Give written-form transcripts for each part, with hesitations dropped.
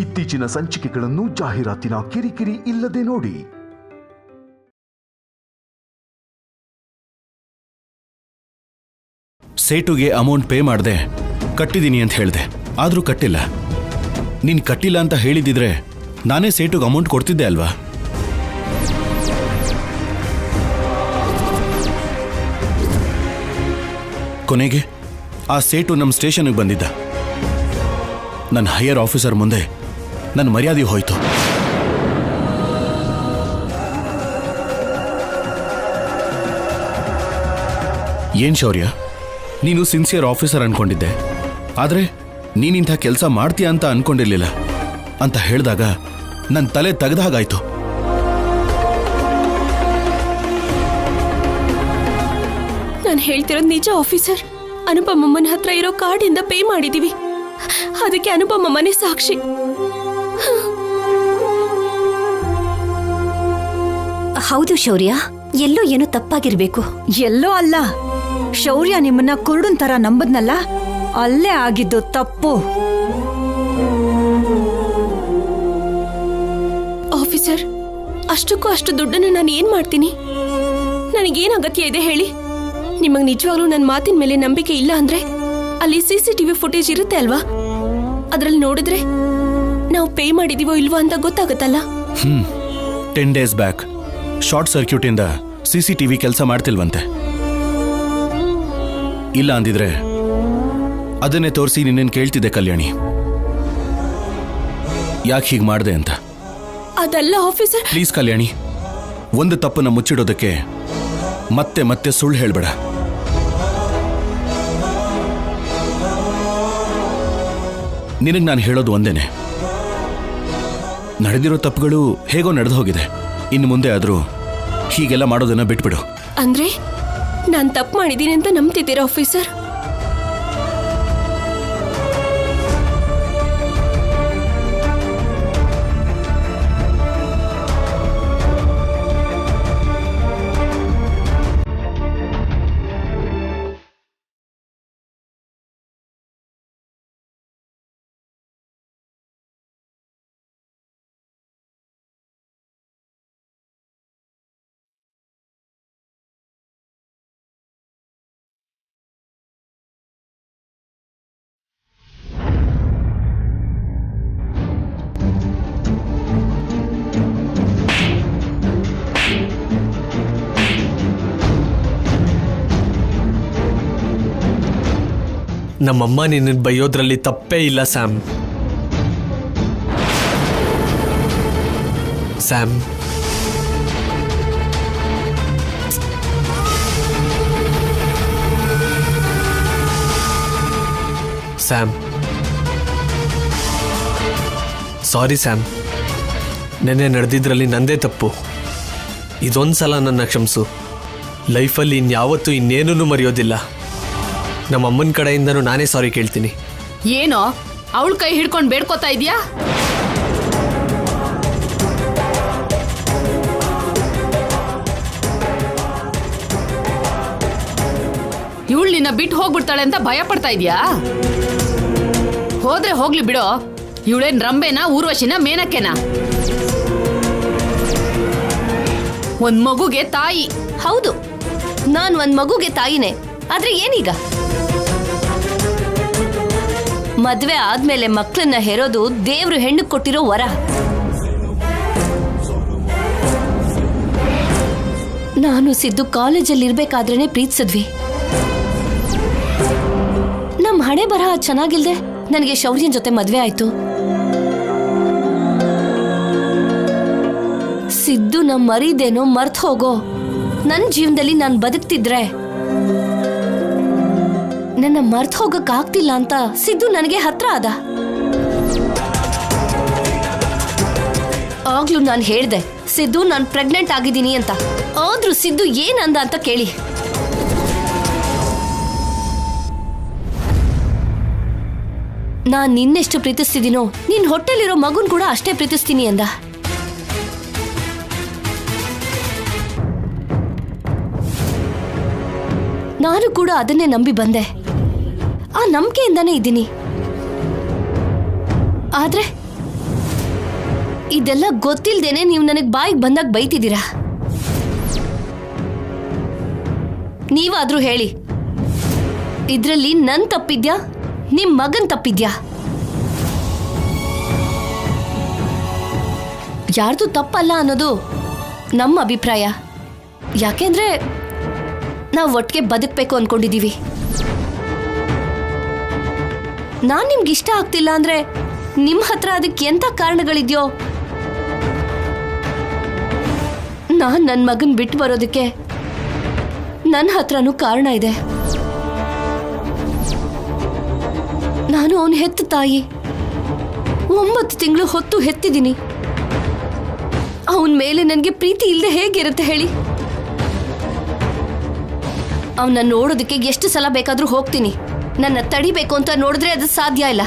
ಇತ್ತೀಚಿನ ಸಂಚಿಕೆಗಳನ್ನು ಜಾಹೀರಾತಿನ ಕಿರಿಕಿರಿ ಇಲ್ಲದೆ ನೋಡಿ. ಸೇಟುಗೆ ಅಮೌಂಟ್ ಪೇ ಮಾಡಿದೆ, ಕಟ್ಟಿದ್ದೀನಿ ಅಂತ ಹೇಳಿದೆ. ಆದರೂ ಕಟ್ಟಿಲ್ಲ. ನೀನು ಕಟ್ಟಿಲ್ಲ ಅಂತ ಹೇಳಿದಿದ್ರೆ ನಾನೇ ಸೇಟುಗೆ ಅಮೌಂಟ್ ಕೊಡ್ತಿದ್ದೆ ಅಲ್ವಾ? ಕೊನೆಗೆ ಆ ಸೇಟು ನಮ್ಮ ಸ್ಟೇಷನ್ಗೆ ಬಂದಿದ್ದ. ನನ್ನ ಹೈಯರ್ ಆಫೀಸರ್ ಮುಂದೆ ನನ್ನ ಮರ್ಯಾದೆ ಹೋಯ್ತು. ಏನ್ ಶೌರ್ಯ, ನೀನು ಸಿನ್ಸಿಯರ್ ಆಫೀಸರ್ ಅನ್ಕೊಂಡಿದ್ದೆ, ಆದರೆ ನೀನಿಂಥ ಕೆಲಸ ಮಾಡ್ತೀಯ ಅಂತ ಅನ್ಕೊಂಡಿರ್ಲಿಲ್ಲ ಅಂತ ಹೇಳಿದಾಗ ನನ್ನ ತಲೆ ತೆಗೆದ ಹಾಗಾಯ್ತು. ನಾನು ಹೇಳ್ತಿರೋದು ನಿಜ ಆಫೀಸರ್. ಅನುಪಮಮ್ಮನ ಹತ್ರ ಇರೋ ಕಾರ್ಡಿಂದ ಪೇ ಮಾಡಿದೀವಿ. ಅದಕ್ಕೆ ಅನುಪಮಮ್ಮನೇ ಸಾಕ್ಷಿ. ಹೌದು ಶೌರ್ಯ, ಎಲ್ಲೋ ಏನೋ ತಪ್ಪಾಗಿರ್ಬೇಕು. ಎಲ್ಲೋ ಅಲ್ಲ, ಶೌರ್ಯ ನಿಮ್ಮನ್ನ ಕುರುಡನ್ ತರ ನಂಬದ್ನಲ್ಲ, ಅಲ್ಲೇ ಆಗಿದ್ದು ತಪ್ಪು. ಆಫೀಸರ್, ಅಷ್ಟಕ್ಕೂ ಅಷ್ಟು ದುಡ್ಡನ್ನು ನಾನು ಏನ್ ಮಾಡ್ತೀನಿ? ನನಗೇನ್ ಅಗತ್ಯ ಇದೆ ಹೇಳಿ? ನಿಮಗ್ ನಿಜವಾಗ್ಲೂ ನನ್ನ ಮಾತಿನ ಮೇಲೆ ನಂಬಿಕೆ ಇಲ್ಲ ಅಂದ್ರೆ ಅಲ್ಲಿ CCTV ಫುಟೇಜ್ ಇರುತ್ತೆ ಅಲ್ವಾ? ಅದ್ರಲ್ಲಿ ನೋಡಿದ್ರೆ ನಾವು ಪೇ ಮಾಡಿದೀವೋ ಇಲ್ವೋ ಅಂತ ಗೊತ್ತಾಗುತ್ತಲ್ಲ. 10 days ಬ್ಯಾಕ್ ಶಾರ್ಟ್ ಸರ್ಕ್ಯೂಟ್ ಇಂದ CCTV ಕೆಲಸ ಮಾಡ್ತಿಲ್ವಂತೆ. ಇಲ್ಲ ಅಂದಿದ್ರೆ ಅದನ್ನೇ ತೋರಿಸಿ ನಿನ್ನೇನು ಕೇಳ್ತಿದ್ದೆ ಕಲ್ಯಾಣಿ, ಯಾಕೆ ಹೀಗೆ ಮಾಡಿದೆ ಅಂತ. ಅದಲ್ಲ ಆಫೀಸರ್. ಪ್ಲೀಸ್ ಕಲ್ಯಾಣಿ, ಒಂದು ತಪ್ಪನ್ನ ಮುಚ್ಚಿಡೋದಕ್ಕೆ ಮತ್ತೆ ಮತ್ತೆ ಸುಳ್ಳು ಹೇಳ್ಬೇಡ. ನಿನಗೆ ನಾನು ಹೇಳೋದು ಒಂದೇನೆ, ನಡೆದಿರೋ ತಪ್ಪುಗಳು ಹೇಗೋ ನಡೆದು ಹೋಗಿದೆ. ಇನ್ನು ಮುಂದೆ ಆದರೂ ಹೀಗೆಲ್ಲ ಮಾಡೋದನ್ನ ಬಿಟ್ಬಿಡು. ಅಂದ್ರೆ ನಾನು ತಪ್ಪು ಮಾಡಿದ್ದೀನಿ ಅಂತ ನಂಬ್ತಿದ್ದೀರಾ ಆಫೀಸರ್? ನಮ್ಮಮ್ಮ ನಿನ್ನ ಬೈಯೋದ್ರಲ್ಲಿ ತಪ್ಪೇ ಇಲ್ಲ ಸ್ಯಾಮ್. ಸ್ಯಾಮ್, ಸ್ಯಾಮ್, ಸಾರಿ ಸ್ಯಾಮ್. ನೆನ್ನೆ ನಡೆದಿದ್ರಲ್ಲಿ ನಂದೇ ತಪ್ಪು. ಇದೊಂದ್ಸಲ ನನ್ನ ಕ್ಷಮಿಸು. ಲೈಫಲ್ಲಿ ಇನ್ಯಾವತ್ತೂ ಇನ್ನೇನೂ ಮರೆಯೋದಿಲ್ಲ. ನಮ್ಮ ಅಮ್ಮನ ಕಡೆಯಿಂದನೂ ನಾನೇ ಸಾರಿ ಕೇಳ್ತೀನಿ. ಏನೋ ಅವಳ ಕೈ ಹಿಡ್ಕೊಂಡು ಬೇಡ್ಕೋತಾ ಇದೀಯಾ? ಇವಳು ನಿನ್ನ ಬಿಟ್ಟು ಹೋಗ್ಬಿಡ್ತಾಳೆ ಅಂತ ಭಯ ಪಡ್ತಾ ಇದೀಯಾ? ಹೋದ್ರೆ ಹೋಗ್ಲಿ ಬಿಡೋ. ಇವಳೇನ್ ರಂಬೆನಾ, ಊರ್ವಶಿನ, ಮೇನಕೆನಾ? ಒಂದ್ ಮಗುಗೆ ತಾಯಿ. ಹೌದು, ನಾನ್ ಒಂದ್ ಮಗುಗೆ ತಾಯಿನೇ. ಆದ್ರೆ ಏನೀಗ? ಮದ್ವೆ ಆದ್ಮೇಲೆ ಮಕ್ಕಳನ್ನ ಹೆರೋದು ದೇವ್ರು ಹೆಣ್ಣು ಕೊಟ್ಟಿರೋ ವರ. ನಾನು ಸಿದ್ದು ಕಾಲೇಜಲ್ಲಿ ಇರ್ಬೇಕಾದ್ರೇನೆ ಪ್ರೀತಿಸಿದ್ವಿ. ನಮ್ ಹಣೆ ಬರಹ ಚೆನ್ನಾಗಿಲ್ದೆ ನನಗೆ ಶೌರ್ಯನ್ ಜೊತೆ ಮದ್ವೆ ಆಯ್ತು. ಸಿದ್ದು ನಮ್ ಮರಿದೇನೋ ಮರ್ತ್ ಹೋಗೋ. ನನ್ನ ಜೀವನದಲ್ಲಿ ನಾನು ಬದುಕ್ತಿದ್ರೆ ನನ್ನ ಮರ್ತ್ ಹೋಗಕ್ ಆಗ್ತಿಲ್ಲ ಅಂತ ಸಿದ್ದು ನನಗೆ ಹತ್ರ ಆದ. ಆಗ್ಲೂ ನಾನು ಹೇಳ್ದೆ ಸಿದ್ದು ನಾನು ಪ್ರೆಗ್ನೆಂಟ್ ಆಗಿದ್ದೀನಿ ಅಂತ. ಆದ್ರೂ ಸಿದ್ದು ಏನಂದ ಅಂತ ಕೇಳಿ. ನಾನ್ ನಿನ್ನೆಷ್ಟು ಪ್ರೀತಿಸ್ತಿದ್ದೀನೋ ನಿನ್ ಹೊಟ್ಟೆಲಿರೋ ಮಗುನ್ ಕೂಡ ಅಷ್ಟೇ ಪ್ರೀತಿಸ್ತೀನಿ ಅಂದ. ನಾನು ಕೂಡ ಅದನ್ನೇ ನಂಬಿ ಬಂದೆ. ಆ ನಂಬಿಕೆಯಿಂದಾನೇ ಇದ್ದೀನಿ. ಆದ್ರೆ ಇದೆಲ್ಲ ಗೊತ್ತಿಲ್ದೇನೆ ನೀವು ನನಗೆ ಬಾಯಿಗೆ ಬಂದಾಗ ಬೈತಿದ್ದೀರಾ. ನೀವಾದ್ರೂ ಹೇಳಿ, ಇದ್ರಲ್ಲಿ ನನ್ ತಪ್ಪಿದ್ಯಾ ನಿಮ್ ಮಗನ್ ತಪ್ಪಿದ್ಯಾ? ಯಾರ್ದು ತಪ್ಪಲ್ಲ ಅನ್ನೋದು ನಮ್ಮ ಅಭಿಪ್ರಾಯ. ಯಾಕೆಂದ್ರೆ ನಾವು ಒಟ್ಟಿಗೆ ಬದುಕಬೇಕು ಅನ್ಕೊಂಡಿದೀವಿ. ನಾನ್ ನಿಮ್ಗೆ ಇಷ್ಟ ಆಗ್ತಿಲ್ಲ ಅಂದ್ರೆ ನಿಮ್ ಹತ್ರ ಅದಕ್ಕೆ ಎಂತ ಕಾರಣಗಳಿದ್ಯೋ, ನಾನ್ ನನ್ನ ಮಗನ್ ಬಿಟ್ಟು ಬರೋದಕ್ಕೆ ನನ್ನ ಹತ್ರನೂ ಕಾರಣ ಇದೆ. ನಾನು ಅವನು ಹೆತ್ತ ತಾಯಿ, 9 ತಿಂಗಳು ಹೊತ್ತು ಹೆತ್ತಿದ್ದೀನಿ. ಅವನ ಮೇಲೆ ನನಗೆ ಪ್ರೀತಿ ಇಲ್ಲದೆ ಹೇಗಿರುತ್ತೆ ಹೇಳಿ? ಅವನ್ನ ನೋಡೋದಕ್ಕೆ ಎಷ್ಟು ಸಲ ಬೇಕಾದ್ರೂ ಹೋಗ್ತೀನಿ. ನನ್ನ ತಡಿಬೇಕು ಅಂತ ನೋಡಿದ್ರೆ ಅದು ಸಾಧ್ಯ ಇಲ್ಲ.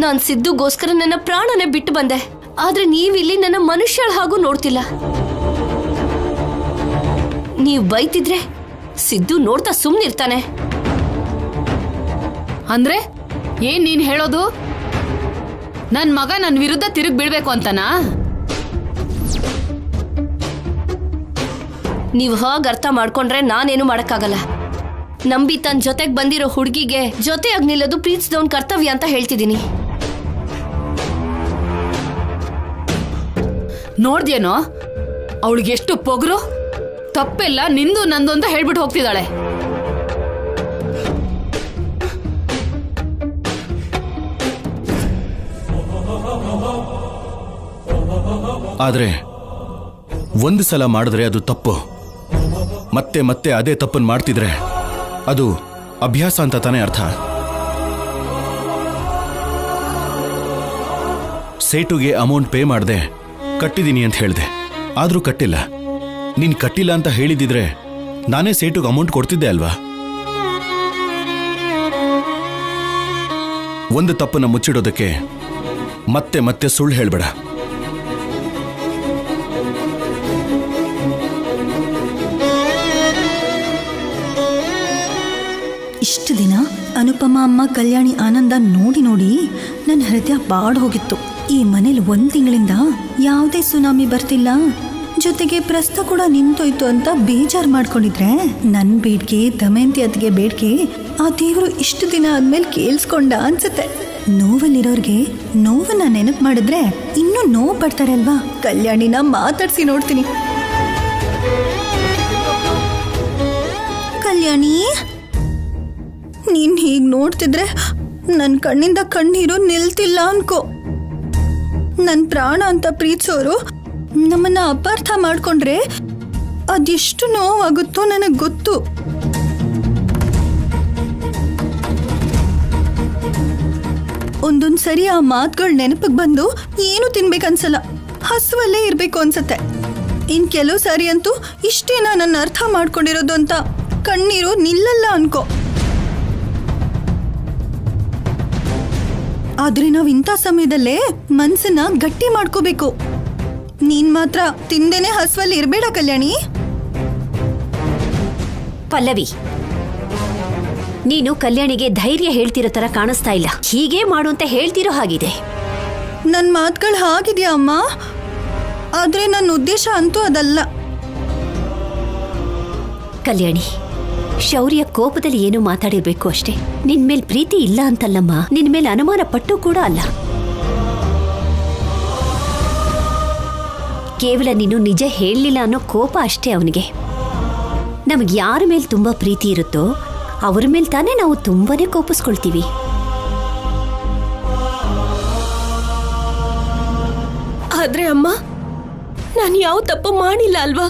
ನಾನು ಸಿದ್ದುಗೋಸ್ಕರ ನನ್ನ ಪ್ರಾಣನೇ ಬಿಟ್ಟು ಬಂದೆ. ಆದ್ರೆ ನೀವಿಲ್ಲಿ ನನ್ನ ಮನುಷ್ಯಳ ಹಾಗೂ ನೋಡ್ತಿಲ್ಲ. ನೀವು ಬೈತಿದ್ರೆ ಸಿದ್ದು ನೋಡ್ತಾ ಸುಮ್ಮನಿರ್ತಾನೆ. ಅಂದ್ರೆ ಏನ್ ನೀನ್ ಹೇಳೋದು? ನನ್ ಮಗ ನನ್ ವಿರುದ್ಧ ತಿರುಗಿ ಬೀಳ್ಬೇಕು ಅಂತನಾ? ನೀವು ಹಾಗೆ ಅರ್ಥ ಮಾಡ್ಕೊಂಡ್ರೆ ನಾನೇನು ಮಾಡಕ್ಕಾಗಲ್ಲ. ನಂಬಿ ತನ್ನ ಜೊತೆಗೆ ಬಂದಿರೋ ಹುಡುಗಿಗೆ ಜೊತೆಯಾಗಿ ನಿಲ್ಲೋದು ಪ್ರೀತಿಸಿದವನ್ ಕರ್ತವ್ಯ ಅಂತ ಹೇಳ್ತಿದ್ದೀನಿ. ನೋಡ್ದೇನೋ ಅವಳಿಗೆ ಎಷ್ಟು ಪೊಗರು. ತಪ್ಪೆಲ್ಲ ನಿಂದು ನಂದು ಅಂತ ಹೇಳ್ಬಿಟ್ಟು ಹೋಗ್ತಿದ್ದಾಳೆ. ಆದ್ರೆ ಒಂದು ಸಲ ಮಾಡಿದ್ರೆ ಅದು ತಪ್ಪು. ಮತ್ತೆ ಮತ್ತೆ ಅದೇ ತಪ್ಪನ್ನು ಮಾಡ್ತಿದ್ರೆ ಅದು ಅಭ್ಯಾಸ ಅಂತ ತಾನೇ ಅರ್ಥ. ಸೇಟುಗೆ ಅಮೌಂಟ್ ಪೇ ಮಾಡಿದೆ, ಕಟ್ಟಿದ್ದೀನಿ ಅಂತ ಹೇಳಿದೆ. ಆದ್ರೂ ಕಟ್ಟಿಲ್ಲ. ನೀನ್ ಕಟ್ಟಿಲ್ಲ ಅಂತ ಹೇಳಿದಿದ್ರೆ ನಾನೇ ಸೇಟುಗೆ ಅಮೌಂಟ್ ಕೊಡ್ತಿದ್ದೆ ಅಲ್ವಾ? ಒಂದು ತಪ್ಪನ್ನ ಮುಚ್ಚಿಡೋದಕ್ಕೆ ಮತ್ತೆ ಮತ್ತೆ ಸುಳ್ಳು ಹೇಳ್ಬೇಡ. ಇಷ್ಟು ದಿನ ಅನುಪಮ ಅಮ್ಮ ಕಲ್ಯಾಣಿ ಆನಂದ ನೋಡಿ ನೋಡಿ ನನ್ನ ಹೃದಯ ಬಾಡ್ ಹೋಗಿತ್ತು. ಈ ಮನೇಲಿ 1 ತಿಂಗಳಿಂದ ಯಾವುದೇ ಸುನಾಮಿ ಬರ್ತಿಲ್ಲ, ಜೊತೆಗೆ ಪ್ರಸ್ತ ಕೂಡ ನಿಂತೋಯ್ತು ಅಂತ ಬೇಜಾರು ಮಾಡ್ಕೊಂಡಿದ್ರೆ ನನ್ನ ಬೇಡಿಕೆ, ದಮಯಂತಿ ಅತ್ತಿಗೆ ಬೇಡಿಕೆ ಆ ದೇವರು ಇಷ್ಟು ದಿನ ಆದ್ಮೇಲೆ ಕೇಳಿಸ್ಕೊಂಡ ಅನ್ಸುತ್ತೆ. ನೋವಲ್ಲಿರೋರ್ಗೆ ನೋವನ್ನ ನೆನಪು ಮಾಡಿದ್ರೆ ಇನ್ನೂ ನೋವು ಪಡ್ತಾರೆ ಅಲ್ವಾ? ಕಲ್ಯಾಣಿನ ಮಾತಾಡ್ಸಿ ನೋಡ್ತೀನಿ. ಕಲ್ಯಾಣಿ, ನೀನ್ ಹೀಗೆ ನೋಡ್ತಿದ್ರೆ ನನ್ನ ಕಣ್ಣಿಂದ ಕಣ್ಣೀರು ನಿಲ್ತಿಲ್ಲ ಅನ್ಕೋ. ನನ್ನ ಪ್ರಾಣ ಅಂತ ಪ್ರೀತಿಸೋರು ನಮ್ಮನ್ನ ಅಪಾರ್ಥ ಮಾಡ್ಕೊಂಡ್ರೆ ಅದೆಷ್ಟು ನೋವಾಗುತ್ತೋ ನನಗೆ ಗೊತ್ತು. ಒಂದೊಂದು ಸರಿ ಆ ಮಾತುಗಳು ನೆನಪಿಗೆ ಬಂದು ಏನು ತಿನ್ಬೇಕನ್ಸಲ್ಲ, ಹಸುವಲ್ಲೇ ಇರಬೇಕು ಅನ್ಸತ್ತೆ. ಇನ್ ಕೆಲವು ಸಾರಿ ಅಂತೂ ಇಷ್ಟೇನಾ ನನ್ನ ಅರ್ಥ ಮಾಡ್ಕೊಂಡಿರೋದು ಅಂತ ಕಣ್ಣೀರು ನಿಲ್ಲಲ್ಲ ಅನ್ಕೋ. ಆದ್ರೆ ನಾವು ಇಂಥ ಸಮಯದಲ್ಲೇ ಮನ್ಸನ್ನ ಗಟ್ಟಿ ಮಾಡ್ಕೋಬೇಕು. ನೀನ್ ಮಾತ್ರ ತಿಂದೇನೆ ಹಸುವಲ್ಲಿ ಇರಬೇಡ ಕಲ್ಯಾಣಿ. ಪಲ್ಲವಿ, ನೀನು ಕಲ್ಯಾಣಿಗೆ ಧೈರ್ಯ ಹೇಳ್ತಿರೋ ತರ ಕಾಣಿಸ್ತಾ ಇಲ್ಲ. ಹೀಗೆ ಮಾಡು ಅಂತ ಹೇಳ್ತಿರೋ ಹಾಗಿದೆ. ನನ್ನ ಮಾತುಗಳು ಹಾಗಿದೆಯಾ ಅಮ್ಮ? ಆದ್ರೆ ನನ್ನ ಉದ್ದೇಶ ಅಂತೂ ಅದಲ್ಲ. ಕಲ್ಯಾಣಿ, ಶೌರ್ಯ ಕೋಪದಲ್ಲಿ ಏನೋ ಮಾತಾಡಿರ್ಬೇಕು ಅಷ್ಟೇ. ನಿನ್ ಮೇಲ್ ಪ್ರೀತಿ ಇಲ್ಲ ಅಂತಲ್ಲಮ್ಮ, ನಿನ್ ಮೇಲೆ ಅನುಮಾನ ಪಟ್ಟು ಕೂಡ ಅಲ್ಲ. ಕೇವಲ ನೀನು ನಿಜ ಹೇಳಲಿಲ್ಲ ಅನ್ನೋ ಕೋಪ ಅಷ್ಟೇ ಅವನಿಗೆ. ನಮಗೆ ಯಾರ ಮೇಲೆ ತುಂಬಾ ಪ್ರೀತಿ ಇರುತ್ತೋ ಅವ್ರ ಮೇಲೆ ತಾನೇ ನಾವು ತುಂಬಾನೇ ಕೋಪಿಸ್ಕೊಳ್ತೀವಿ. ಆದ್ರೆ ಅಮ್ಮ, ನಾನು ಯಾವ ತಪ್ಪು ಮಾಡಿಲ್ಲ ಅಲ್ವಾ?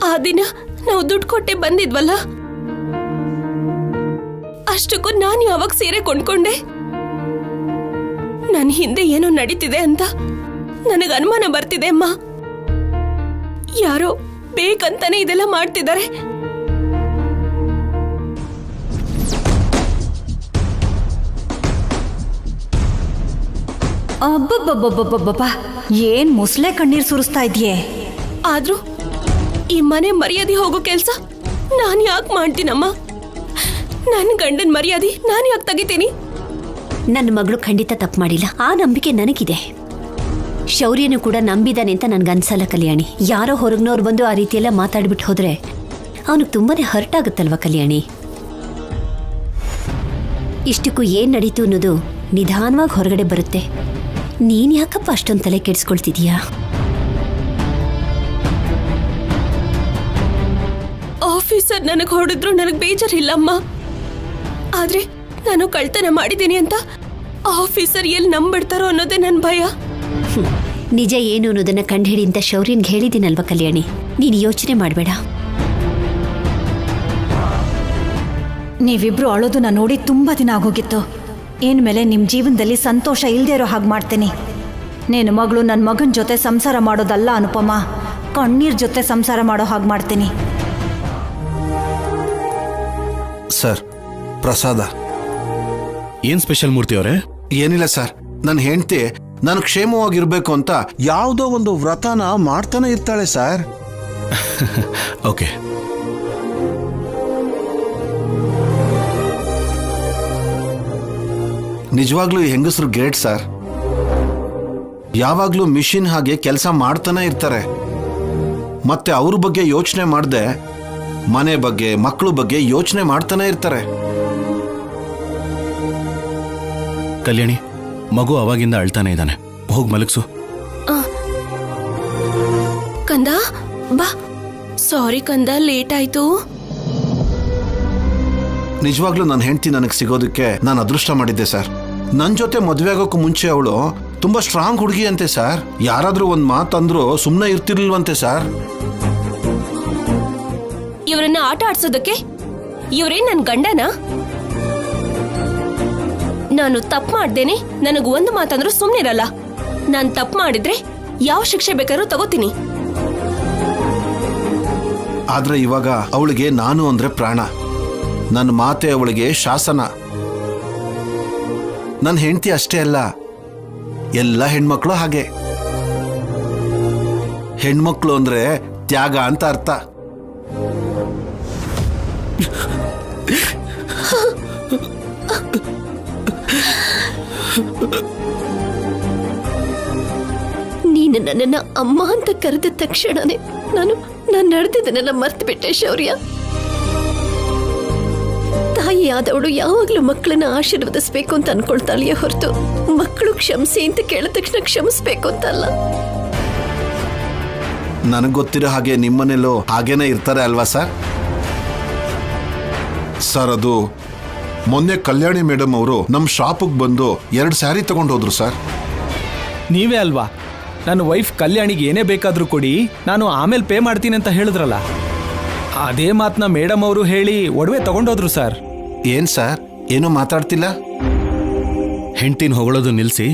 ಆ ದಿನ ನಾವು ದುಡ್ಡು ಕೊಟ್ಟೆ ಬಂದಿದ್ವಲ್ಲ, ಅಷ್ಟಕ್ಕೂ ನಾನು ಯಾವಾಗ ಸೀರೆ ಕೊಂಡ್ಕೊಂಡೆ? ನನ್ನ ಹಿಂದೆ ಏನೋ ನಡೀತಿದೆ ಅಂತ ನನಗೆ ಅನುಮಾನ ಬರ್ತಿದೆ ಅಮ್ಮ. ಯಾರೋ ಬೇಕಂತಾನೆ ಇದೆಲ್ಲ ಮಾಡ್ತಿದ್ದಾರೆ. ಅಬ್ಬಬ್ಬಬ್ಬಬ್ಬಬ್ಬ, ಏನ್ ಮುಸ್ಲೆ ಕಣ್ಣೀರ್ ಸುರಿಸ್ತಾ ಇದೆಯೇ? ಆದ್ರೂ ಈ ಮನೆ ಮರ್ಯಾದೆ ಹೋಗೋ ಕೆಲ್ಸ ನಾನು ಯಾಕೆ ಮಾಡ್ತೀನಮ್ಮ? ನನ್ನ ಗಂಡನ ಮರ್ಯಾದೆ ನಾನು ಯಾಕೆ ತೆಗಿತೀನಿ? ನನ್ನ ಮಗಳು ಖಂಡಿತ ತಪ್ಪು ಮಾಡಿಲ್ಲ, ಆ ನಂಬಿಕೆ ನನಗಿದೆ. ಶೌರ್ಯನು ಕೂಡ ನಂಬಿದಾನೆ ಅಂತ ನನ್ಗನ್ಸಲ್ಲ ಕಲ್ಯಾಣಿ. ಯಾರೋ ಹೊರಗ್ನವ್ರು ಬಂದು ಆ ರೀತಿಯೆಲ್ಲ ಮಾತಾಡ್ಬಿಟ್ಟು ಹೋದ್ರೆ ಅವನಿಗೆ ತುಂಬಾನೇ ಹರ್ಟ್ ಆಗುತ್ತಲ್ವ ಕಲ್ಯಾಣಿ. ಇಷ್ಟಕ್ಕೂ ಏನ್ ನಡೀತು ಅನ್ನೋದು ನಿಧಾನವಾಗಿ ಹೊರಗಡೆ ಬರುತ್ತೆ. ನೀನ್ ಯಾಕಪ್ಪ ಅಷ್ಟೊಂದು ತಲೆ ಕೆಡಿಸ್ಕೊಳ್ತಿದೀಯಾ? ಆಫೀಸರ್ ನನಗೆ ಹೊಡೆದ್ರು ನನಗೆ ಬೇಜಾರಿಲ್ಲಮ್ಮ. ಆದ್ರೆ ನಾನು ಕಳ್ತನ ಮಾಡಿದ್ದೀನಿ ಅಂತ ಆಫೀಸರ್ ಎಲ್ಲಿ ನಂಬಿಡ್ತಾರೋ ಅನ್ನೋದೇ ನನ್ನ ಭಯ. ನಿಜ ಏನು ಅನ್ನೋದನ್ನ ಕಂಡುಹಿಡಿ ಅಂತ ಶೌರ್ಯನ್ಗೆ ಹೇಳಿದ್ದೀನಲ್ವ ಕಲ್ಯಾಣಿ, ನೀನು ಯೋಚನೆ ಮಾಡಬೇಡ. ನೀವಿಬ್ರು ಅಳೋದನ್ನ ನೋಡಿ ತುಂಬ ದಿನ ಆಗೋಗಿತ್ತು. ಇನ್ಮೇಲೆ ನಿಮ್ಮ ಜೀವನದಲ್ಲಿ ಸಂತೋಷ ಇಲ್ಲದೆ ಇರೋ ಹಾಗೆ ಮಾಡ್ತೀನಿ. ನೀನು ಮಗಳು ನನ್ನ ಮಗನ ಜೊತೆ ಸಂಸಾರ ಮಾಡೋದಲ್ಲ ಅನುಪಮ, ಕಣ್ಣೀರ್ ಜೊತೆ ಸಂಸಾರ ಮಾಡೋ ಹಾಗೆ ಮಾಡ್ತೀನಿ. ಸರ್, ಪ್ರಸಾದ. ಏನ್ ಸ್ಪೆಷಲ್ ಮೂರ್ತಿ ಅವರೇ? ಏನಿಲ್ಲ ಸರ್, ನನ್ನ ಹೆಂಡತಿ ನಾನು ಕ್ಷೇಮವಾಗಿರ್ಬೇಕು ಅಂತ ಯಾವುದೋ ಒಂದು ವ್ರತನ ಮಾಡ್ತಾನೆ ಇರ್ತಾಳೆ ಸರ್. ಓಕೆ. ನಿಜವಾಗ್ಲೂ ಈ ಹೆಂಗಸರು ಗ್ರೇಟ್ ಸರ್. ಯಾವಾಗ್ಲೂ ಮಿಷಿನ್ ಹಾಗೆ ಕೆಲಸ ಮಾಡ್ತಾನೆ ಇರ್ತಾರೆ. ಮತ್ತೆ ಅವ್ರ ಬಗ್ಗೆ ಯೋಚನೆ ಮಾಡದೆ ಮನೆ ಬಗ್ಗೆ ಮಕ್ಕಳು ಬಗ್ಗೆ ಯೋಚನೆ ಮಾಡ್ತಾನೆ ಇರ್ತಾರೆ. ಕಲ್ಯಾಣಿ, ಮಗು ಅವಾಗಿಂದ ಅಳ್ತಾನೆ ಇದ್ದಾನೆ, ಹೋಗಿ ಮಲಗಿಸು. ಕಂದ ಬಾ. ಸಾರಿ ಕಂದ, ಲೇಟ್ ಆಯ್ತು. ನಿಜವಾಗ್ಲೂ ನನ್ನ ಹೆಂಡತಿ ನನಗೆ ಸಿಗೋದಕ್ಕೆ ನಾನು ಅದೃಷ್ಟ ಮಾಡಿದ್ದೆ ಸರ್. ನನ್ನ ಜೊತೆ ಮದುವೆ ಆಗೋಕ್ಕೂ ಮುಂಚೆ ಅವಳು ತುಂಬಾ ಸ್ಟ್ರಾಂಗ್ ಹುಡುಗಿ ಅಂತೆ ಸರ್. ಯಾರಾದ್ರೂ ಒಂದು ಮಾತಂದ್ರು ಸುಮ್ಮನೆ ಇರ್ತಿರ್ಲಿಲ್ವಂತೆ ಸರ್. ಇವರನ್ನ ಆಟ ಆಡ್ಸೋದಕ್ಕೆ ಇವರೇ ನನ್ನ ಗಂಡನ? ನಾನು ತಪ್ಪು ಮಾಡ್ದೇನೆ ನನಗೆ ಒಂದು ಮಾತಂದ್ರೂ ಸುಮ್ಮನಿರಲ್ಲ. ನಾನು ತಪ್ಪು ಮಾಡಿದ್ರೆ ಯಾವ ಶಿಕ್ಷೆ ಬೇಕಾದ್ರೂ ತಗೋತೀನಿ. ಆದ್ರೆ ಇವಾಗ ಅವಳಿಗೆ ನಾನು ಅಂದ್ರೆ ಪ್ರಾಣ. ನನ್ನ ಮಾತೆ ಅವಳಿಗೆ ಶಾಸನ. ನನ್ನ ಹೆಂಡತಿ ಅಷ್ಟೇ ಅಲ್ಲ, ಎಲ್ಲ ಹೆಣ್ಮಕ್ಳು ಹಾಗೆ. ಹೆಣ್ಮಕ್ಳು ಅಂದ್ರೆ ತ್ಯಾಗ ಅಂತ ಅರ್ಥ. ನೀನು ನನ್ನನ್ನ ಅಮ್ಮ ಅಂತ ಕರೆದ ತಕ್ಷಣನೇ ನಾನು ನಡೆದಿದ್ದನ್ನೆಲ್ಲ ಮರ್ತು ಬಿಟ್ಟೆ ಶೌರ್ಯ. ತಾಯಿ ಆದವಳು ಯಾವಾಗ್ಲೂ ಮಕ್ಕಳನ್ನ ಆಶೀರ್ವದಿಸ್ಬೇಕು ಅಂತ ಅನ್ಕೊಳ್ತಾಳೆಯೇ ಹೊರತು ಮಕ್ಕಳು ಕ್ಷಮಿಸಿ ಅಂತ ಕೇಳಿದ ತಕ್ಷಣ ಕ್ಷಮಿಸ್ಬೇಕು ಅಂತಲ್ಲ. ನನಗೆ ಗೊತ್ತಿರೋ ಹಾಗೆ ನಿಮ್ಮನೇಲೂ ಹಾಗೇನೆ ಇರ್ತಾರೆ ಅಲ್ವಾ ಸರ್? ಸರ್, ಅದು ಮೊನ್ನೆ ಕಲ್ಯಾಣಿ ಮೇಡಮ್ ಅವರು ನಮ್ಮ ಶಾಪಿಗೆ ಬಂದು 2 ಸ್ಯಾರಿ ತಗೊಂಡು ಹೋದ್ರು ಸರ್. ನೀವೇ ಅಲ್ವಾ ನನ್ನ ವೈಫ್ ಕಲ್ಯಾಣಿಗೆ ಏನೇ ಬೇಕಾದರೂ ಕೊಡಿ, ನಾನು ಆಮೇಲೆ ಪೇ ಮಾಡ್ತೀನಿ ಅಂತ ಹೇಳಿದ್ರಲ್ಲ, ಅದೇ ಮಾತನ್ನ ಮೇಡಮ್ ಅವರು ಹೇಳಿ ಒಡವೆ ತಗೊಂಡೋದ್ರು ಸರ್. ಏನ್ ಸರ್, ಏನೂ ಮಾತಾಡ್ತಿಲ್ಲ? ಹೆಂಡ್ತಿನ ಹೊಗಳೋದು ನಿಲ್ಲಿಸಿ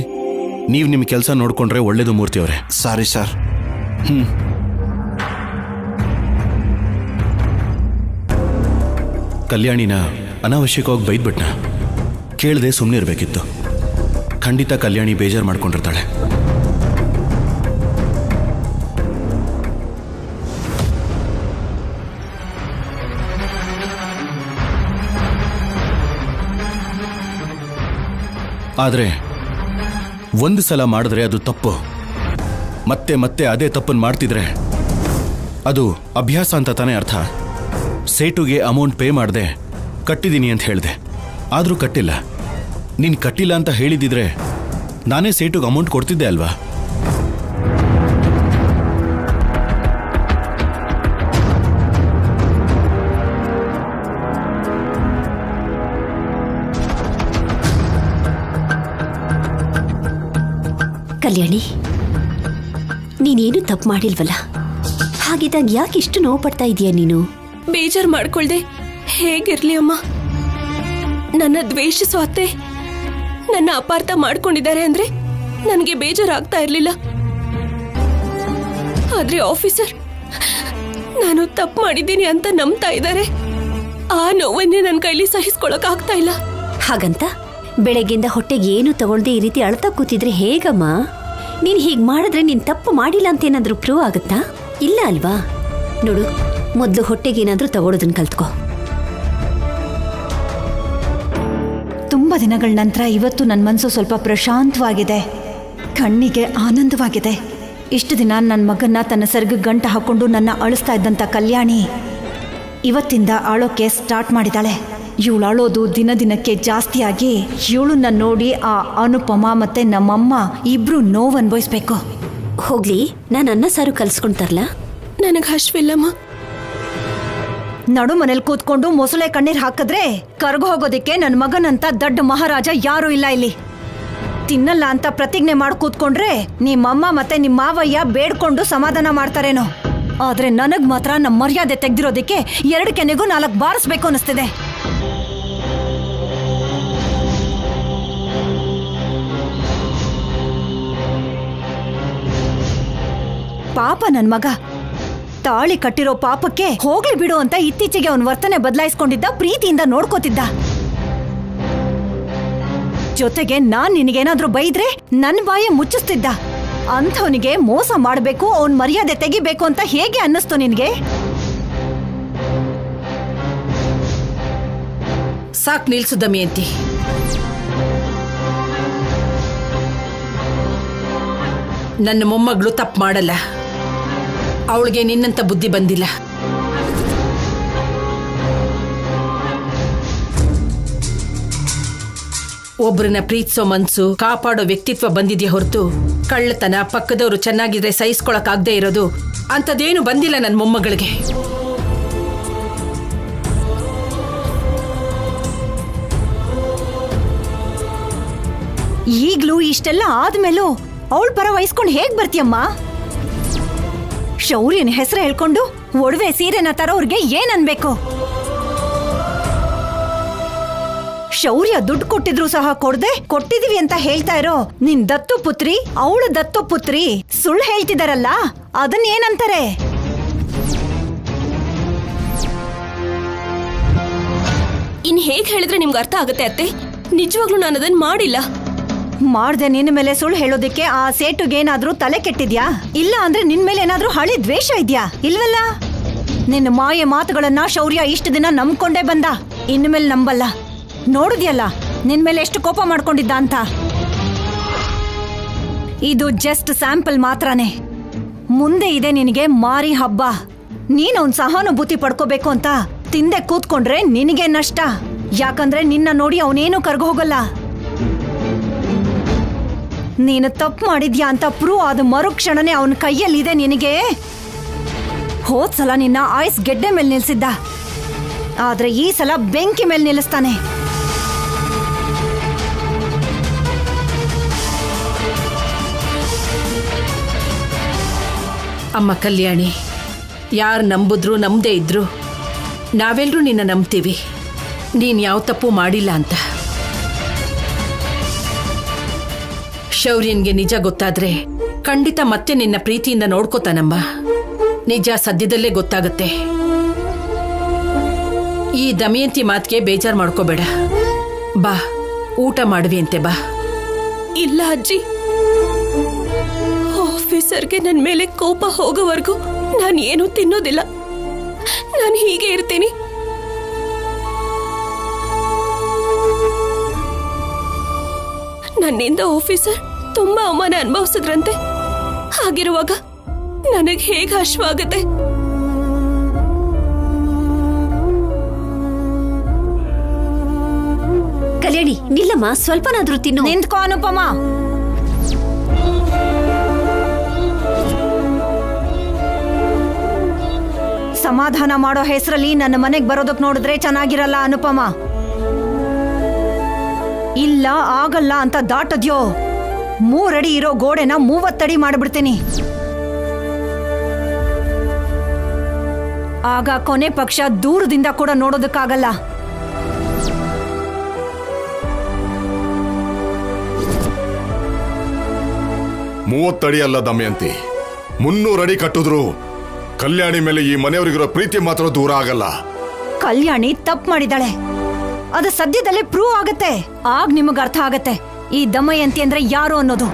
ನೀವು ನಿಮ್ಮ ಕೆಲಸ ನೋಡ್ಕೊಂಡ್ರೆ ಒಳ್ಳೇದು ಮೂರ್ತಿ ಅವರೇ. Sorry sir. ಕಲ್ಯಾಣಿನ ಅನಾವಶ್ಯಕವಾಗಿ ಬೈದ್ಬಿಟ್ನ. ಕೇಳದೆ ಸುಮ್ಮನೆ ಇರಬೇಕಿತ್ತು. ಖಂಡಿತ ಕಲ್ಯಾಣಿ ಬೇಜಾರು ಮಾಡ್ಕೊಂಡಿರ್ತಾಳೆ. ಆದರೆ ಒಂದು ಸಲ ಮಾಡಿದ್ರೆ ಅದು ತಪ್ಪು. ಮತ್ತೆ ಮತ್ತೆ ಅದೇ ತಪ್ಪನ್ನು ಮಾಡ್ತಿದ್ರೆ ಅದು ಅಭ್ಯಾಸ ಅಂತ ತಾನೇ ಅರ್ಥ. ಸೇಟುಗೆ ಅಮೌಂಟ್ ಪೇ ಮಾಡಿದೆ, ಕಟ್ಟಿದ್ದೀನಿ ಅಂತ ಹೇಳಿದೆ, ಆದರೂ ಕಟ್ಟಿಲ್ಲ. ನೀನು ಕಟ್ಟಿಲ್ಲ ಅಂತ ಹೇಳಿದಿದ್ರೆ ನಾನೇ ಸೇಟುಗೆ ಅಮೌಂಟ್ ಕೊಡ್ತಿದ್ದೆ ಅಲ್ವಾ? ಕಲ್ಯಾಣಿ, ನೀನೇನು ತಪ್ಪು ಮಾಡಿಲ್ವಲ್ಲ, ಹಾಗಿದ್ದಾಗ ಯಾಕೆ ಇಷ್ಟು ನೋವು ಪಡ್ತಾ ಇದೀಯ ನೀನು? ಬೇಜಾರು ಮಾಡ್ಕೊಳ್ದೆ ಹೇಗಿರ್ಲಿ ಅಮ್ಮ. ನನ್ನ ದ್ವೇಷಿಸೋ ಅತ್ತೆ ನನ್ನ ಅಪಾರ್ಥ ಮಾಡ್ಕೊಂಡಿದ್ದಾರೆ ಅಂದ್ರೆ ನನಗೆ ಬೇಜಾರಾಗ್ತಾ ಇರ್ಲಿಲ್ಲ. ಆದ್ರೆ ಆಫೀಸರ್ ನಾನು ತಪ್ಪು ಮಾಡಿದ್ದೀನಿ ಅಂತ ನಂಬ್ತಾ ಇದ್ದಾರೆ. ಆ ನೋವನ್ನೇ ನನ್ನ ಕೈಲಿ ಸಹಿಸ್ಕೊಳಕ್ ಆಗ್ತಾ ಇಲ್ಲ. ಹಾಗಂತ ಬೆಳಗ್ಗಿಂದ ಹೊಟ್ಟೆಗೆ ಏನು ತಗೊಳ್ದೆ ಈ ರೀತಿ ಅಳ್ತಾ ಕೂತಿದ್ರೆ ಹೇಗಮ್ಮ? ನೀನ್ ಹೀಗ್ ಮಾಡಿದ್ರೆ ನೀನ್ ತಪ್ಪು ಮಾಡಿಲ್ಲ ಅಂತ ಏನಾದ್ರೂ ಪ್ರೂವ್ ಆಗುತ್ತಾ? ಇಲ್ಲ ಅಲ್ವಾ? ನೋಡು, ಮೊದ್ಲು ಹೊಟ್ಟೆಗೆ ಏನಾದ್ರೂ ತಗೊಳ್ಳೋದನ್ನ ಕಲ್ತ್ಕೋ. ತುಂಬ ತುಂಬ ದಿನಗಳ ನಂತರ ಇವತ್ತು ನನ್ನ ಮನಸ್ಸು ಸ್ವಲ್ಪ ಪ್ರಶಾಂತವಾಗಿದೆ, ಕಣ್ಣಿಗೆ ಆನಂದವಾಗಿದೆ. ಇಷ್ಟು ದಿನ ನನ್ನ ಮಗನ್ನ ತನ್ನ ಸೆರಗು ಗಂಟು ಹಾಕೊಂಡು ನನ್ನ ಅಳಿಸ್ತಾ ಇದ್ದಂಥ ಕಲ್ಯಾಣಿ ಇವತ್ತಿಂದ ಆಳೋಕೆ ಸ್ಟಾರ್ಟ್ ಮಾಡಿದಾಳೆ. ಇವಳು ಅಳೋದು ದಿನ ದಿನಕ್ಕೆ ಜಾಸ್ತಿಯಾಗಿ ಇವಳನ್ನ ನೋಡಿ ಆ ಅನುಪಮ ಮತ್ತೆ ನಮ್ಮಮ್ಮ ಇಬ್ರು ನೋವು ಅನುಭವಿಸ್ಬೇಕು. ಹೋಗ್ಲಿ, ನಾನು ಅನ್ನ ಸಾರು ಕಲ್ಸ್ಕೊಂತಾರಲ್ಲ. ನನಗೆ ಹಶ್ವಿಲ್ಲಮ್ಮ. ನಡು ಮನೇಲಿ ಕೂತ್ಕೊಂಡು ಮೊಸಳೆ ಕಣ್ಣೀರ್ ಹಾಕಿದ್ರೆ ಕರ್ಗ ಹೋಗೋದಿಕ್ಕೆ ನನ್ನ ಮಗನಂತ ದೊಡ್ಡ ಮಹಾರಾಜ ಯಾರೂ ಇಲ್ಲ ಇಲ್ಲಿ. ತಿನ್ನಲ್ಲ ಅಂತ ಪ್ರತಿಜ್ಞೆ ಮಾಡಿ ಕೂತ್ಕೊಂಡ್ರೆ ನಿಮ್ಮಮ್ಮ ಮತ್ತೆ ನಿಮ್ಮ ಮಾವಯ್ಯ ಬೇಡ್ಕೊಂಡು ಸಮಾಧಾನ ಮಾಡ್ತಾರೇನೋ. ಆದ್ರೆ ನನಗ್ ಮಾತ್ರ ನಮ್ಮ ಮರ್ಯಾದೆ ತೆಗ್ದಿರೋದಿಕ್ಕೆ 2 ಕೆನೆಗೂ 4 ಬಾರಿಸ್ಬೇಕು ಅನಿಸ್ತಿದೆ. ಪಾಪ ನನ್ ಮಗ ತಾಳಿ ಕಟ್ಟಿರೋ ಪಾಪಕ್ಕೆ ಹೋಗ್ಲಿ ಬಿಡು ಅಂತ ಇತ್ತೀಚೆಗೆ ಅವನ ವರ್ತನೆ ಬದಲಾಯಿಸ್ಕೊಂಡಿದ್ದ, ಪ್ರೀತಿಯಿಂದ ನೋಡ್ಕೋತಿದ್ದ. ಜೊತೆಗೆ ನಾನ್ ನಿನಗೇನಾದ್ರೂ ಬೈದ್ರೆ ನನ್ ಬಾಯ ಮುಚ್ಚಿಸ್ತಿದ್ದ. ಅಂಥವನಿಗೆ ಮೋಸ ಮಾಡಬೇಕು, ಅವನ್ ಮರ್ಯಾದೆ ತೆಗಿಬೇಕು ಅಂತ ಹೇಗೆ ಅನ್ನಿಸ್ತು ನಿನ್ಗೆ? ಸಾಕ್ ನಿಲ್ಸು ದಮಯಂತಿ. ನನ್ನ ಮೊಮ್ಮಗಳು ತಪ್ಪು ಮಾಡಲ್ಲ. ಅವಳಿಗೆ ನಿನ್ನಂತ ಬುದ್ಧಿ ಬಂದಿಲ್ಲ. ಒಬ್ಬರನ್ನ ಪ್ರೀತಿಸೋ ಮನ್ಸು, ಕಾಪಾಡೋ ವ್ಯಕ್ತಿತ್ವ ಬಂದಿದೆಯಾ ಹೊರತು ಕಳ್ಳತನ, ಪಕ್ಕದವರು ಚೆನ್ನಾಗಿದ್ರೆ ಸಹಿಸ್ಕೊಳಕ್ಕಾಗದೆ ಇರೋದು ಅಂಥದ್ದೇನು ಬಂದಿಲ್ಲ ನನ್ನ ಮೊಮ್ಮಗಳಿಗೆ. ಈಗ್ಲೂ ಇಷ್ಟೆಲ್ಲ ಆದ್ಮೇಲೂ ಅವಳ ಪರ ವಹಿಸ್ಕೊಂಡು ಹೇಗ್ ಬರ್ತೀಯಮ್ಮ? ಶೌರ್ಯನ ಹೆಸರು ಹೇಳ್ಕೊಂಡು ಒಡವೆ ಸೀರೆನ ತರೋರ್ಗೆ ಏನ್ ಅನ್ಬೇಕು? ಶೌರ್ಯ ದುಡ್ಡು ಕೊಟ್ಟಿದ್ರು ಸಹ ಕೊಡದೆ ಕೊಟ್ಟಿದೀವಿ ಅಂತ ಹೇಳ್ತಾ ಇರೋ ನಿನ್ ದತ್ತು ಪುತ್ರಿ, ಅವಳು ದತ್ತು ಪುತ್ರಿ ಸುಳ್ಳು ಹೇಳ್ತಿದಾರಲ್ಲ, ಅದನ್ನ ಏನಂತಾರೆ? ಇನ್ ಹೇಗ್ ಹೇಳಿದ್ರೆ ನಿಮ್ಗೆ ಅರ್ಥ ಆಗುತ್ತೆ ಅತ್ತೆ? ನಿಜವಾಗ್ಲೂ ನಾನು ಅದನ್ನ ಮಾಡಿಲ್ಲ. ಮಾಡ್ದೆ ನಿನ್ನ ಮೇಲೆ ಸುಳ್ಳು ಹೇಳೋದಕ್ಕೆ ಆ ಸೇಟುಗೇನಾದ್ರೂ ತಲೆ ಕೆಟ್ಟಿದ್ಯಾ? ಇಲ್ಲ ಅಂದ್ರೆ ನಿನ್ ಮೇಲೆ ಏನಾದ್ರೂ ಹಳಿ ದ್ವೇಷ ಇದ್ಯಾ? ಇಲ್ವಲ್ಲ. ನಿನ್ನ ಮಾಯೆ ಮಾತುಗಳನ್ನ ಶೌರ್ಯ ಇಷ್ಟು ದಿನ ನಂಬ್ಕೊಂಡೇ ಬಂದ, ಇನ್ಮೇಲೆ ನಂಬಲ್ಲ. ನೋಡಿದ್ಯಲ್ಲ ನಿನ್ ಮೇಲೆ ಎಷ್ಟು ಕೋಪ ಮಾಡ್ಕೊಂಡಿದ್ದ ಅಂತ. ಇದು ಜಸ್ಟ್ ಸ್ಯಾಂಪಲ್ ಮಾತ್ರನೇ. ಮುಂದೆ ಇದೆ ನಿನಗೆ ಮಾರಿ ಹಬ್ಬ. ನೀನ್ ಅವ್ನ್ ಸಹಾನುಭೂತಿ ಪಡ್ಕೋಬೇಕು ಅಂತ ತಿಂದೆ ಕೂತ್ಕೊಂಡ್ರೆ ನಿನಗೆ ನಷ್ಟ. ಯಾಕಂದ್ರೆ ನಿನ್ನ ನೋಡಿ ಅವನೇನು ಕರ್ಗ ಹೋಗಲ್ಲ. ನೀನು ತಪ್ಪು ಮಾಡಿದ್ಯಾ ಅಂತ ಪ್ರೂವ್ ಆದ ಮರುಕ್ಷಣನೇ ಅವನ ಕೈಯಲ್ಲಿದೆ ನಿನಗೆ. ಹೋದ್ಸಲ ನಿನ್ನ ಐಸ್ ಗೆಡ್ಡೆ ಮೇಲೆ ನಿಲ್ಸಿದ್ದ, ಆದ್ರೆ ಈ ಸಲ ಬೆಂಕಿ ಮೇಲೆ ನಿಲ್ಲಿಸ್ತಾನೆ. ಅಮ್ಮ ಕಲ್ಯಾಣಿ, ಯಾರು ನಂಬಿದ್ರು ನಂಬದೇ ಇದ್ರು ನಾವೆಲ್ಲರೂ ನಿನ್ನ ನಂಬ್ತೀವಿ, ನೀನು ಯಾವ ತಪ್ಪು ಮಾಡಿಲ್ಲ ಅಂತ. ಶೌರ್ಯನ್ಗೆ ನಿಜ ಗೊತ್ತಾದ್ರೆ ಖಂಡಿತ ಮತ್ತೆ ನಿನ್ನ ಪ್ರೀತಿಯಿಂದ ನೋಡ್ಕೋತಾನಮ್ಮ. ನಿಜ ಸದ್ಯದಲ್ಲೇ ಗೊತ್ತಾಗತ್ತೆ. ಈ ದಮಯಂತಿ ಮಾತಿಗೆ ಬೇಜಾರು ಮಾಡ್ಕೋಬೇಡ. ಬಾ, ಊಟ ಮಾಡುವಿ ಅಂತೆ ಬಾ. ಇಲ್ಲ ಅಜ್ಜಿ, ಆಫೀಸರ್ಗೆ ನನ್ನ ಮೇಲೆ ಕೋಪ ಹೋಗೋವರೆಗೂ ನಾನು ಏನೂ ತಿನ್ನೋದಿಲ್ಲ. ನಾನು ಹೀಗೆ ಇರ್ತೀನಿ. ನನ್ನಿಂದ ಆಫೀಸರ್ ತುಂಬಾ ಅವಮಾನ ಅನುಭವಿಸಿದ್ರಂತೆ. ಹಾಗಿರುವಾಗ ನನಗೆ ಹೇಗೆ ಹಶ್ವಾಗುತ್ತೆ? ಕಲ್ಯಾಣಿ ನಿಲ್ಲಮ್ಮ, ಸ್ವಲ್ಪನಾದ್ರೂ ತಿನ್ನು. ನಿಂತ್ಕೋ ಅನುಪಮ. ಸಮಾಧಾನ ಮಾಡೋ ಹೆಸರಲ್ಲಿ ನನ್ನ ಮನೆಗೆ ಬರೋದಕ್ ನೋಡಿದ್ರೆ ಚೆನ್ನಾಗಿರಲ್ಲ ಅನುಪಮ. ಇಲ್ಲ ಆಗಲ್ಲ ಅಂತ ದಾಟದ್ಯೋ 3 ಅಡಿ ಇರೋ ಗೋಡೆನ 30 ಅಡಿ ಮಾಡಿಬಿಡ್ತೀನಿ. ಆಗ ಕೊನೆ ಪಕ್ಷ ದೂರದಿಂದ ಕೂಡ ನೋಡೋದಕ್ಕಾಗಲ್ಲ. ಮೂವತ್ತಡಿ ಅಲ್ಲ ದಮಯಂತಿ, 300 ಅಡಿ ಕಟ್ಟಿದ್ರು ಕಲ್ಯಾಣಿ ಮೇಲೆ ಈ ಮನೆಯವರಿಗಿರೋ ಪ್ರೀತಿ ಮಾತ್ರ ದೂರ ಆಗಲ್ಲ. ಕಲ್ಯಾಣಿ ತಪ್ಪು ಮಾಡಿದಾಳೆ, ಅದು ಸದ್ಯದಲ್ಲೇ ಪ್ರೂವ್ ಆಗತ್ತೆ. ಆಗ ನಿಮಗ್ ಅರ್ಥ ಆಗತ್ತೆ ಈ ದಮಯಂತಿ ಅಂದ್ರೆ ಯಾರು ಅನ್ನೋದು.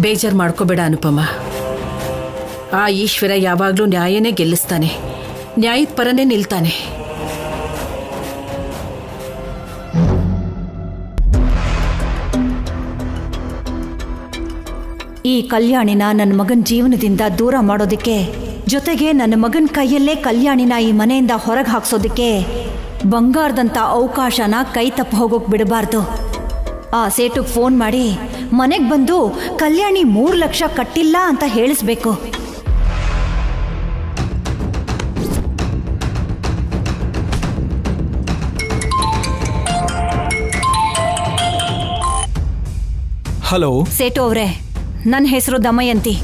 ಬೇಜಾರು ಮಾಡ್ಕೋಬೇಡ ಅನುಪಮ. ಆ ಈಶ್ವರ ಯಾವಾಗಲೂ ನ್ಯಾಯನೇ ಗೆಲ್ಲಿಸ್ತಾನೆ, ನ್ಯಾಯದ ಪರನೇ ನಿಲ್ತಾನೆ. ಈ ಕಲ್ಯಾಣಿನ ನನ್ನ ಮಗನ ಜೀವನದಿಂದ ದೂರ ಮಾಡೋದಕ್ಕೆ, ಜೊತೆಗೆ ನನ್ನ ಮಗನ ಕೈಯಲ್ಲೇ ಕಲ್ಯಾಣಿನ ಈ ಮನೆಯಿಂದ ಹೊರಗೆ ಹಾಕ್ಸೋದಕ್ಕೆ ಬಂಗಾರದಂಥ ಅವಕಾಶನ ಕೈ ತಪ್ಪು ಹೋಗೋಕೆ ಬಿಡಬಾರ್ದು. ಆ ಸೇಟುಗೆ ಫೋನ್ ಮಾಡಿ ಮನೆಗೆ ಬಂದು ಕಲ್ಯಾಣಿ 3 ಲಕ್ಷ ಕಟ್ಟಿಲ್ಲ ಅಂತ ಹೇಳಿಸ್ಬೇಕು. ಹಲೋ ಸೇಟು ಅವರೇ, ನನ್ನ ಹೆಸರು ದಮಯಂತಿ.